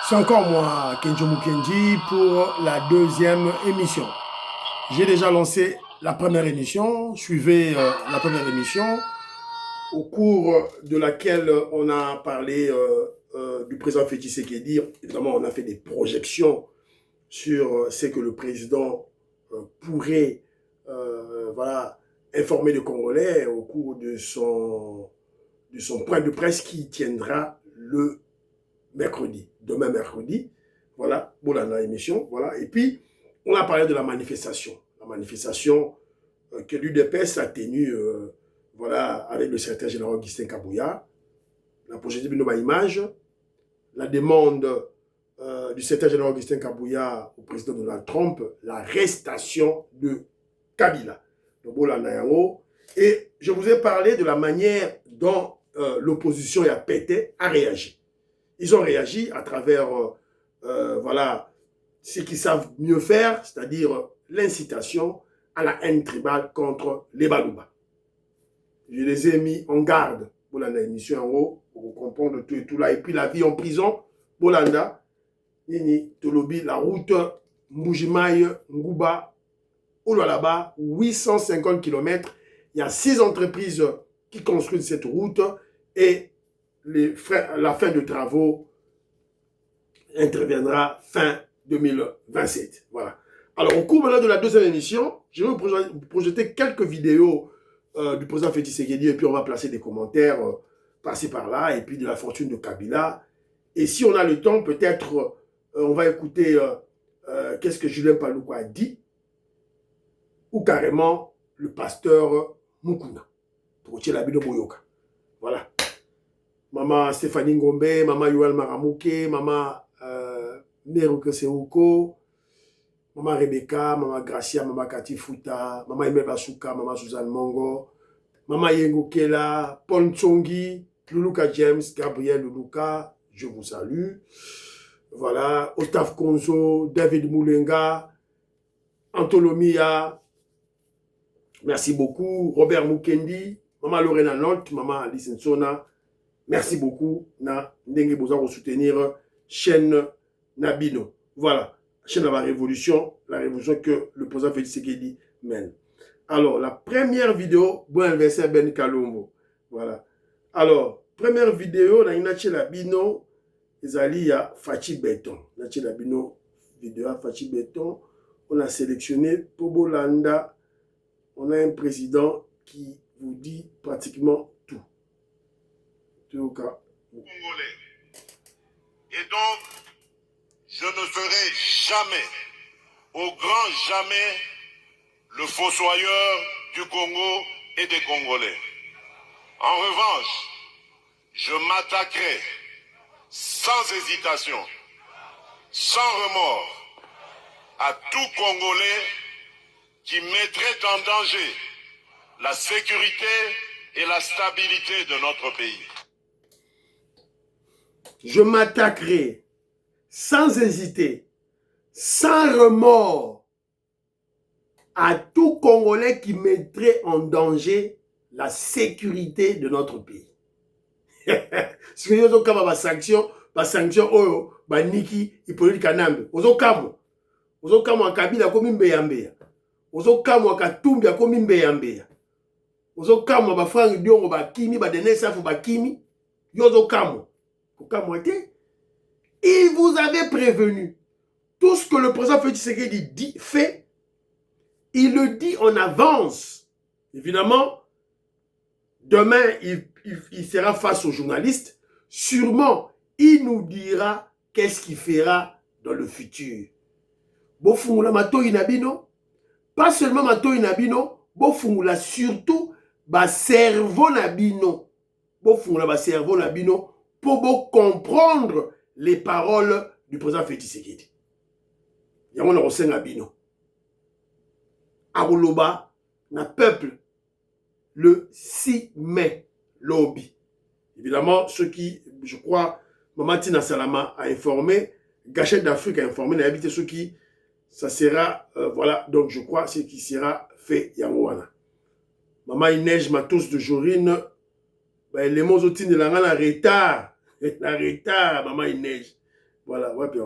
C'est encore moi, Kenjo Mukendi, pour la deuxième émission. J'ai déjà lancé la première émission, suivez la première émission, au cours de laquelle on a parlé du président Félix Tshisekedi. Évidemment, on a fait des projections sur ce que le président pourrait voilà, informer les Congolais au cours de son point de presse qui tiendra le mercredi, demain mercredi, voilà, pour la émission, voilà. Et puis, on a parlé de la manifestation que l'UDPS a tenue, voilà, avec le secrétaire général Augustin Kabouya, la projection de image, la demande du secrétaire général Augustin Kabouya au président Donald Trump, l'arrestation de Kabila, et je vous ai parlé de la manière dont l'opposition a réagi. Ils ont réagi à travers voilà, ce qu'ils savent mieux faire, c'est-à-dire l'incitation à la haine tribale contre les Balouba. Je les ai mis en garde pour l'émission en haut, pour comprendre tout et tout là. Et puis la vie en prison, Bolanda, Nini, Tolobi, la route Mbujimaï, Ngouba, Oulalaba, 850 km. Il y a 6 entreprises qui construisent cette route et la fin de travaux interviendra fin 2027. Voilà. Alors, au cours maintenant de la deuxième émission, je vais vous projeter quelques vidéos du président Félix Tshisekedi et puis on va placer des commentaires par-ci par-là et puis de la fortune de Kabila. Et si on a le temps, peut-être on va écouter qu'est-ce que Julien Paluku a dit ou carrément le pasteur Mukuna. Voilà. Maman Stéphanie Ngombe, maman Yoel Maramouke, maman Neruke Seuko, maman Rebecca, maman Gracia, maman Kati Futa, maman Emel Basuka, maman Suzanne Mongo, maman Yengo Kela, Paul Tsongi, Luluka James, Gabriel Luluka, je vous salue. Voilà, Ostaf Konzo, David Moulenga, Antolomia, merci beaucoup, Robert Mukendi, maman Lorena Nolte, maman Alice Nsona, merci beaucoup. Na ndenge besoin de soutenir chaîne Nabino. Voilà, chaîne de la révolution que le président Félix Tshisekedi mène. Alors, la première vidéo, bon anniversaire Ben Kalombo. Voilà. Alors, première vidéo, na inache Nabino, ezali ya Fachi Béton. Nache Nabino vidéo à Fachi Béton. On a sélectionné pour Bolanda. On a un président qui vous dit pratiquement tout. Congolais. Et donc, je ne serai jamais, au grand jamais, le fossoyeur du Congo et des Congolais. En revanche, je m'attaquerai sans hésitation, sans remords, à tout Congolais qui mettrait en danger la sécurité et la stabilité de notre pays. Je m'attaquerai sans hésiter, sans remords, à tout Congolais qui mettrait en danger la sécurité de notre pays. Ce que nous avons comme sanction, oyo, niki, Hippolyte Kanambe. Ozo kamo Kabila komi mbeyambeya. Ozo kamo Katumbi komi mbeyambeya. Ozo kamo Frank Diongo bakimi, Denis Safu bakimi. Yozo kamo. Il vous avait prévenu. Tout ce que le président Félix Tshisekedi fait, il le dit en avance. Évidemment, demain, il sera face aux journalistes. Sûrement, il nous dira qu'est-ce qu'il fera dans le futur. Bofungula mato inabino, pas seulement mato inabino, bofungula surtout ba cerveau nabino. Bofungula ba cerveau nabino pour comprendre les paroles du président Félix Tshisekedi. Yango na kosenga bino. Arouloba na peuple le 6 mai lobby. Évidemment, ceux qui, je crois, Maman Tina Salama a informé, Gachette d'Afrique a informé, n'habite ceux qui, ça sera, voilà, donc je crois, ce qui sera fait Yangoana. Maman Inège Matos de Jorine, ben, les mots de la en retard, maman Inège. Voilà, ouais, bien.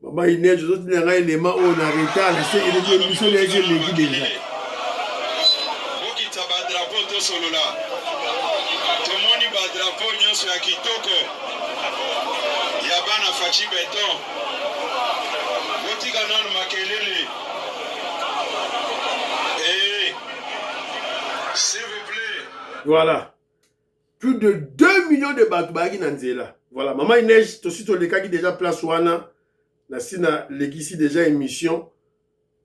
Maman Inès, je suis un élément où on a retard, c'est une émission de l'équipe déjà. S'il vous plaît. Voilà. Plus de 2 millions de Batubagi Nanzela. Voilà. Maman Inès, tout de suite, le cas qui déjà place Wana. Nasina Legisi déjà émission.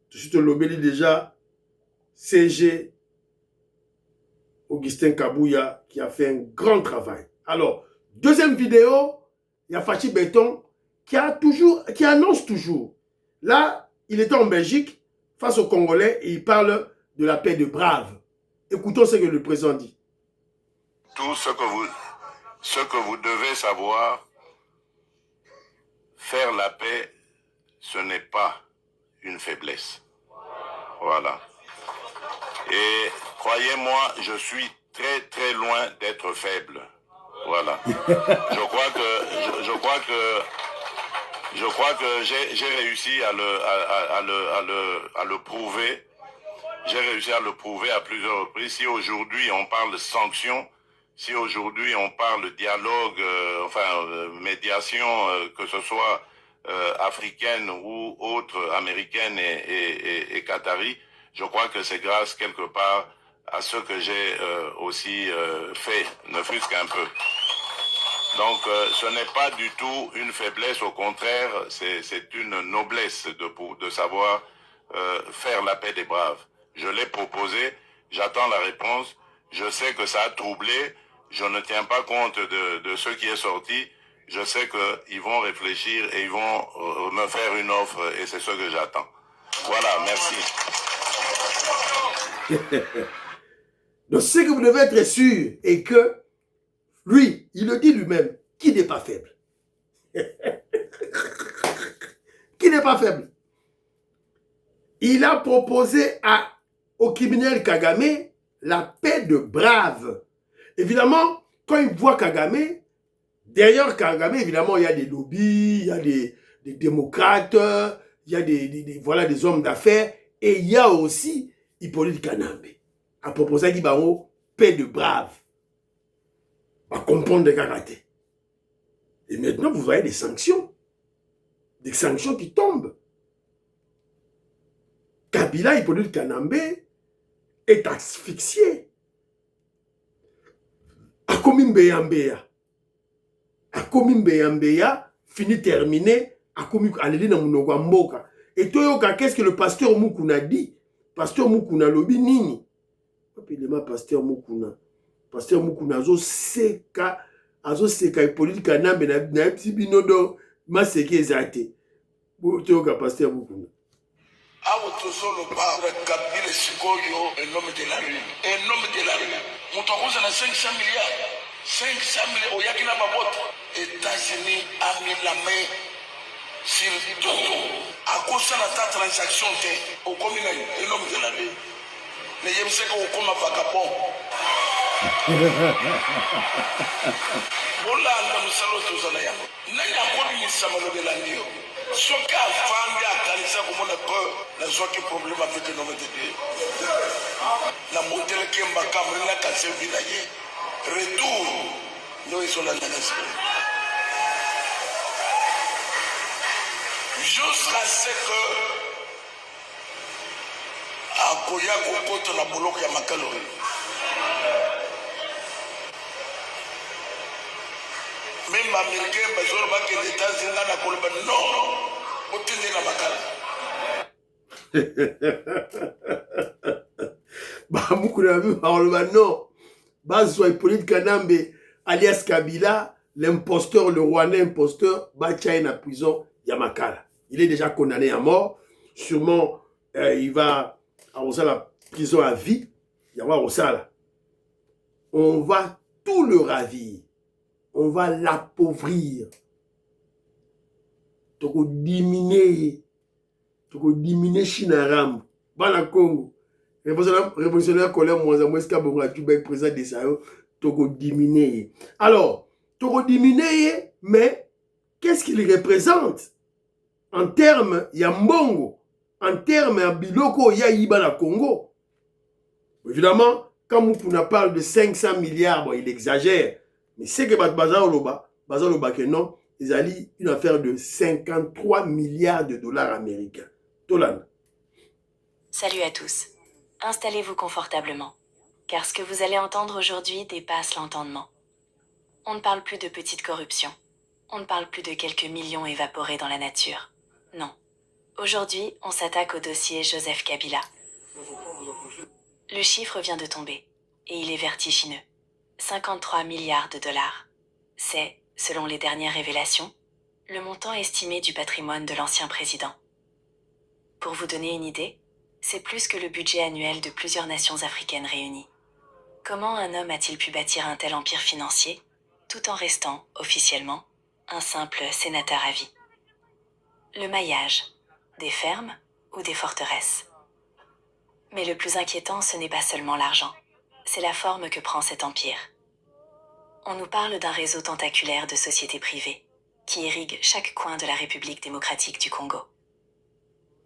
Tout de suite, le lobby déjà CG Augustin Kabouya qui a fait un grand travail. Alors, deuxième vidéo, il y a Fachi Béton qui annonce toujours. Là, il était en Belgique face aux Congolais et il parle de la paix de Brave. Écoutons ce que le président dit. Tout ce que vous devez savoir, faire la paix, ce n'est pas une faiblesse. Voilà. Et croyez-moi, je suis très très loin d'être faible. Voilà. Je crois que j'ai réussi à le prouver. J'ai réussi à le prouver à plusieurs reprises. Si aujourd'hui on parle de sanctions, si aujourd'hui on parle de dialogue, médiation, que ce soit africaine ou autre, américaine et qatari, je crois que c'est grâce quelque part à ce que j'ai aussi fait, ne fût-ce qu'un peu. Donc ce n'est pas du tout une faiblesse, au contraire, c'est une noblesse de savoir faire la paix des braves. Je l'ai proposé, j'attends la réponse, je sais que ça a troublé, je ne tiens pas compte de ce qui est sorti, je sais qu'ils vont réfléchir et ils vont me faire une offre et c'est ce que j'attends. Voilà, merci. Donc ce que vous devez être sûr est que lui, il le dit lui-même, qui n'est pas faible. Qui n'est pas faible. Il a proposé au criminel Kagame la paix de Brave. Évidemment, quand il voit Kagame, derrière Kagame, évidemment, il y a des lobbies, il y a des démocrates, il y a des hommes d'affaires, et il y a aussi Hippolyte Kanambe. A proposé qu'il y a une paix de Brave. À comprendre des karatés. Et maintenant, vous voyez des sanctions qui tombent. Kabila Hippolyte Kanambe est asphyxié. Akomi Mbeyambeya. Akomi Mbeyambeya, fini terminé, Akomi Aleli na Munogwa Mboka. Et toi, qu'est-ce que le pasteur Mukuna dit? Pasteur Mukuna lobi nini? Appelez-moi pasteur Mukuna. Pasteur Mukuna azo seka Hippolyte Kanambe na bino do maseke ezate. Toi, pasteur Mukuna. Awo tozolo parle Kabila Sikoyo, un homme de la rue. Un homme de la rue. Moutakoza na 500 milliards. 500 milliards. Oyakina Babot. États-Unis a mis la main sur tout. À cause de ta transaction, au commun, un homme de la rue. Mais je sais qu'on comme un vagabond. Voilà, nous sommes tous en ayant. N'a pas de missamalo de la nuit. Ce qui a vendu à Kalisa comme on a peur, la joie qui problème avec le nom de Dieu. La modèle qui est ma caméra, la cassée vinaillée. Retour, nous ils sont là dans la semaine. Jusqu'à ce que à Koya Kokoto la boloka ya makalori. Même américain, mais je vois que les États-Unis na koloba non, otende na makala. Bah Mukuna bi non. Bazwa Hippolyte Kanambe alias Kabila, l'imposteur, le Rwandais imposteur, Bachaï na prison Yamakala. Il est déjà condamné à mort. Sûrement, il va à la prison à vie. On va tout le ravir. On va l'appauvrir. Toko diminuer Chinaram. Bana Congo. Révolutionnaire colère Mouazamoueska Bonga Djoubek, président des Sao. Togo diminué. Alors, Togo diminué, mais qu'est-ce qu'il représente en termes Yambongo, en termes Biloko Yaïba la Congo? Évidemment, quand Moukouna parle de 500 milliards, bon, il exagère. Mais c'est que Bazaloba que non, ils allaient une affaire de 53 milliards de dollars américains. Tolan. Salut à tous. Installez-vous confortablement, car ce que vous allez entendre aujourd'hui dépasse l'entendement. On ne parle plus de petite corruption. On ne parle plus de quelques millions évaporés dans la nature. Non. Aujourd'hui, on s'attaque au dossier Joseph Kabila. Le chiffre vient de tomber, et il est vertigineux. 53 milliards de dollars. C'est, selon les dernières révélations, le montant estimé du patrimoine de l'ancien président. Pour vous donner une idée, c'est plus que le budget annuel de plusieurs nations africaines réunies. Comment un homme a-t-il pu bâtir un tel empire financier, tout en restant, officiellement, un simple sénateur à vie? Le maillage, des fermes ou des forteresses? Mais le plus inquiétant, ce n'est pas seulement l'argent, c'est la forme que prend cet empire. On nous parle d'un réseau tentaculaire de sociétés privées, qui irrigue chaque coin de la République démocratique du Congo.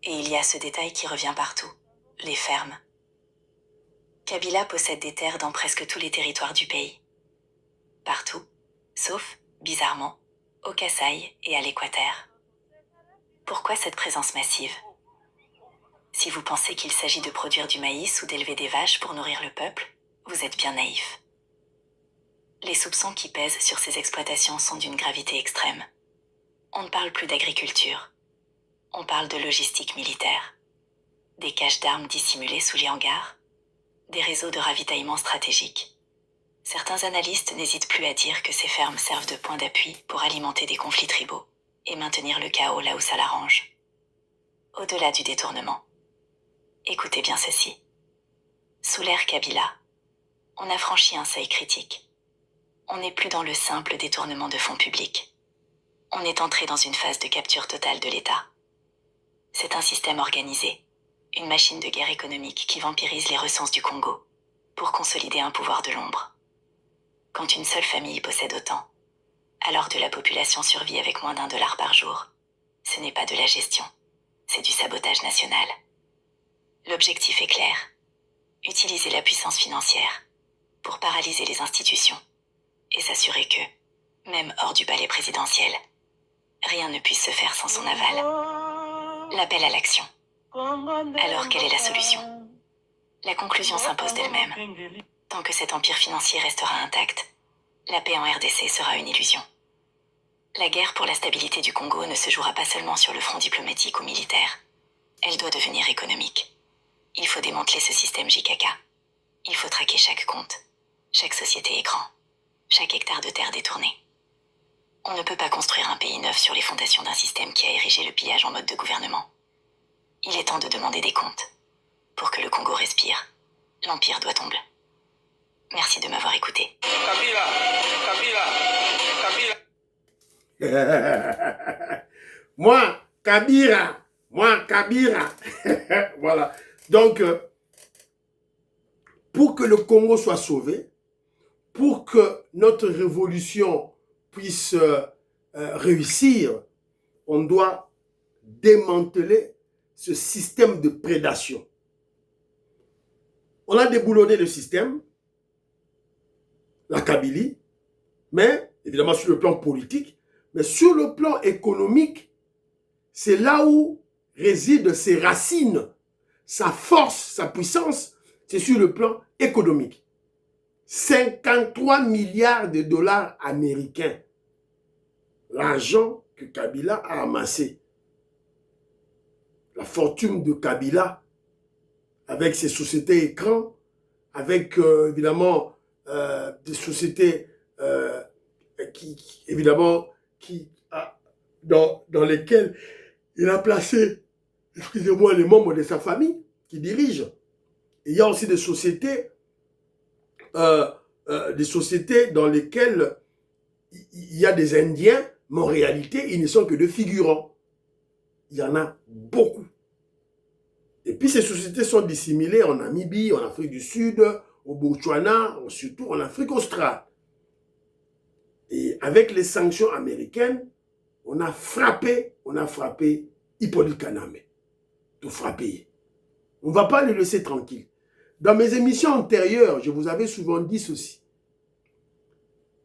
Et il y a ce détail qui revient partout, les fermes. Kabila possède des terres dans presque tous les territoires du pays. Partout, sauf, bizarrement, au Kasaï et à l'Équateur. Pourquoi cette présence massive? Si vous pensez qu'il s'agit de produire du maïs ou d'élever des vaches pour nourrir le peuple, vous êtes bien naïf. Les soupçons qui pèsent sur ces exploitations sont d'une gravité extrême. On ne parle plus d'agriculture. On parle de logistique militaire. Des caches d'armes dissimulées sous les hangars. Des réseaux de ravitaillement stratégiques. Certains analystes n'hésitent plus à dire que ces fermes servent de point d'appui pour alimenter des conflits tribaux et maintenir le chaos là où ça l'arrange. Au-delà du détournement. Écoutez bien ceci. Sous l'ère Kabila, on a franchi un seuil critique. On n'est plus dans le simple détournement de fonds publics. On est entré dans une phase de capture totale de l'État. C'est un système organisé, une machine de guerre économique qui vampirise les ressources du Congo pour consolider un pouvoir de l'ombre. Quand une seule famille possède autant, alors que la population survit avec moins d'$1 par jour, ce n'est pas de la gestion, c'est du sabotage national. L'objectif est clair. Utiliser la puissance financière pour paralyser les institutions et s'assurer que, même hors du palais présidentiel, rien ne puisse se faire sans son aval. L'appel à l'action. Alors quelle est la solution? La conclusion s'impose d'elle-même. Tant que cet empire financier restera intact, la paix en RDC sera une illusion. La guerre pour la stabilité du Congo ne se jouera pas seulement sur le front diplomatique ou militaire. Elle doit devenir économique. Il faut démanteler ce système JKK. Il faut traquer chaque compte, chaque société écran, chaque hectare de terre détourné. On ne peut pas construire un pays neuf sur les fondations d'un système qui a érigé le pillage en mode de gouvernement. Il est temps de demander des comptes. Pour que le Congo respire, l'Empire doit tomber. Merci de m'avoir écouté. Moi, Kabila. Voilà. Donc, pour que le Congo soit sauvé, pour que notre révolution puisse réussir, on doit démanteler ce système de prédation. On a déboulonné le système, la Kabylie, mais évidemment sur le plan politique, mais sur le plan économique, c'est là où résident ses racines, sa force, sa puissance, c'est sur le plan économique. 53 milliards de dollars américains. L'argent que Kabila a amassé. La fortune de Kabila, avec ses sociétés écrans, avec évidemment des sociétés dans lesquelles il a placé, excusez-moi, les membres de sa famille qui dirigent. Il y a aussi des sociétés dans lesquelles il y a des Indiens, mais en réalité, ils ne sont que des figurants. Il y en a beaucoup. Et puis ces sociétés sont dissimulées en Namibie, en Afrique du Sud, au Botswana, surtout en Afrique australe. Et avec les sanctions américaines, on a frappé Hippolyte Kanambe. Tout frappé. On ne va pas le laisser tranquille. Dans mes émissions antérieures, je vous avais souvent dit ceci.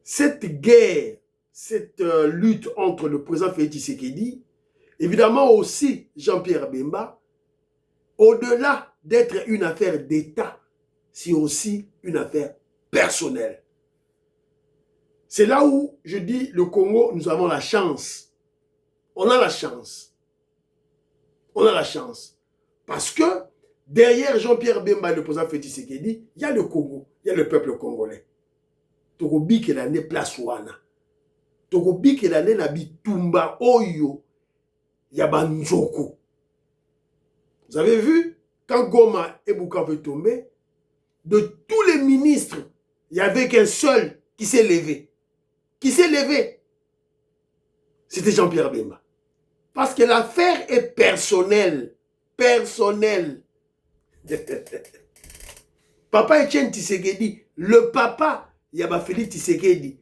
Cette guerre, cette lutte entre le président Félix Tshisekedi, évidemment aussi Jean-Pierre Bemba, au-delà d'être une affaire d'État, c'est aussi une affaire personnelle. C'est là où je dis, le Congo, nous avons la chance. On a la chance. On a la chance. Parce que derrière Jean-Pierre Bemba et le président Félix Tshisekedi, il y a le Congo, il y a le peuple congolais. Tokobi ke l'année place wana. Tokobi ke l'année na bitumba oyo yabanzoko. Vous avez vu, quand Goma et Bukavu tombaient, de tous les ministres, il n'y avait qu'un seul qui s'est levé. Qui s'est levé. C'était Jean-Pierre Bemba. Parce que l'affaire est personnelle. Personnelle. Papa Etienne Tshisekedi, le papa Yaba Félix Tshisekedi,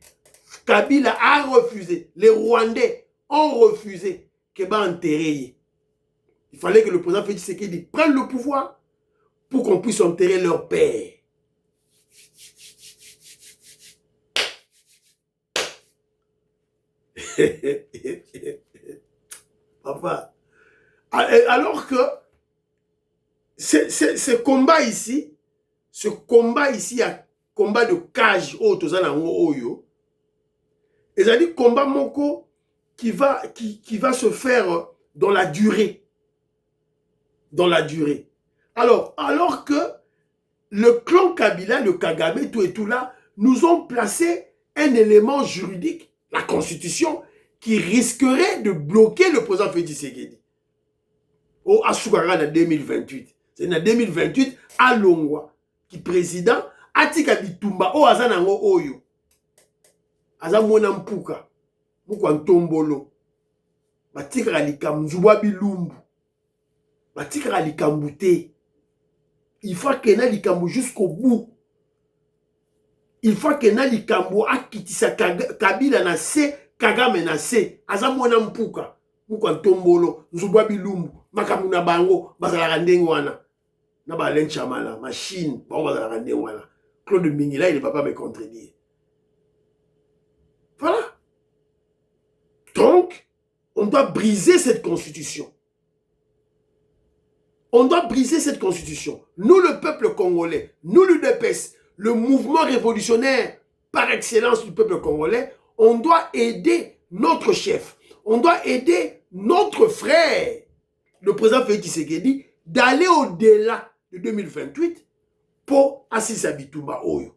Kabila a refusé. Les Rwandais ont refusé que va enterrer. Il fallait que le président Félix Tshisekedi prenne le pouvoir pour qu'on puisse enterrer leur père. Papa, alors que ce combat ici, il y a combat de cage oyo, et ça dit combat moko qui va se faire dans la durée. Dans la durée. Alors que le clan Kabila, le Kagame, tout et tout là, nous ont placé un élément juridique, la Constitution, qui risquerait de bloquer le président Félix Tshisekedi. Au Asukara en 2028. C'est en 2028, à Longwa, qui président, Atika Bitumba, au Azanango Oyo. Azamona Mpuka, Mukwa Ntombolo, Batika Likam, Zouba Bilumbu, Batika Likambute. Il faut que na Likambu jusqu'au bout. Il faut que na Likambu akitisa Kabila na se, Kagame na se, Azamona Mpuka, Mukwa Ntombolo, Zouba Bilumbu, Makamuna Bango, Bazala Ndengwana. Na ba Len Chamala, machine, ba Bazala Ndengwana. Claude Mingila, il ne va pas me contredire. Voilà. Donc, on doit briser cette constitution. On doit briser cette constitution. Nous, le peuple congolais, nous, l'UDPS, le mouvement révolutionnaire par excellence du peuple congolais, on doit aider notre chef. On doit aider notre frère, le président Félix Tshisekedi, d'aller au-delà de 2028 pour Assisa Bitumba Oyo.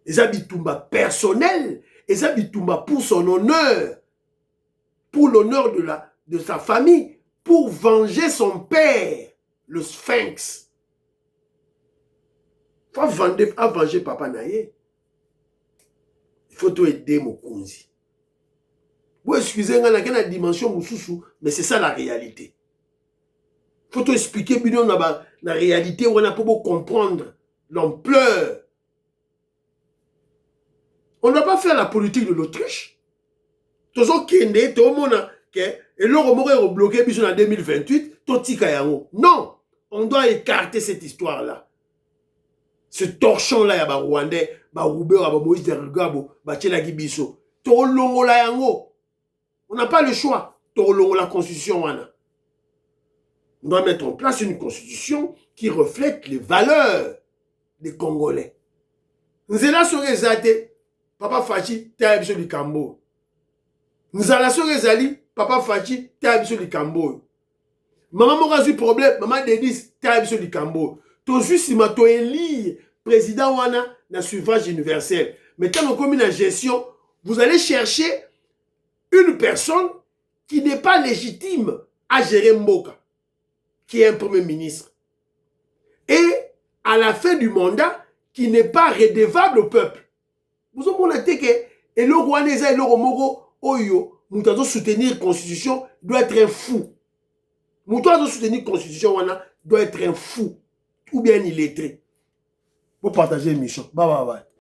Les Bitumba personnel, les Bitumba pour son honneur, pour l'honneur de sa famille, pour venger son père, le Sphinx. Il faut venger Papa Naye. Il faut tout aider Mokonzi. Vous excusez-moi, il y a une dimension Moussoussou, mais c'est ça la réalité. Il faut tout expliquer, la réalité, où on a pas beau comprendre l'ampleur. On ne doit pas faire la politique de l'autruche. Tout ce qui est, tout le monde, et l'euro mourir bloqué en 2028, tout tika yango. Non, on doit écarter cette histoire-là. Ce torchon-là, il y a Rwandais, Roubé, Moïse Dergabo, Tchelagi Bisso. Tout longo la yango. On n'a pas le choix. Tout longo la constitution, on doit mettre en place une constitution qui reflète les valeurs des Congolais. Nzela serait zate, Papa Fachi, t'es sur le Cambo. Nzala serait zali, Papa Fachi, t'es sur le Cambo. Maman m'aura eu problème, maman Denis, t'es sur le Cambo. Tout juste, si tu élis président Wana, dans le suffrage universel. Mais tant qu'on commis la gestion, vous allez chercher une personne qui n'est pas légitime à gérer Mboka, qui est un premier ministre. Et à la fin du mandat, qui n'est pas redevable au peuple. Vous avez montré que et le Rwandais et le Romoro, Oyo, nous devons soutenir la constitution, doit être un fou. Nous devons soutenir la constitution, doit être un fou. Ou bien illettré. Pour partager l'émission. Bye bye bye.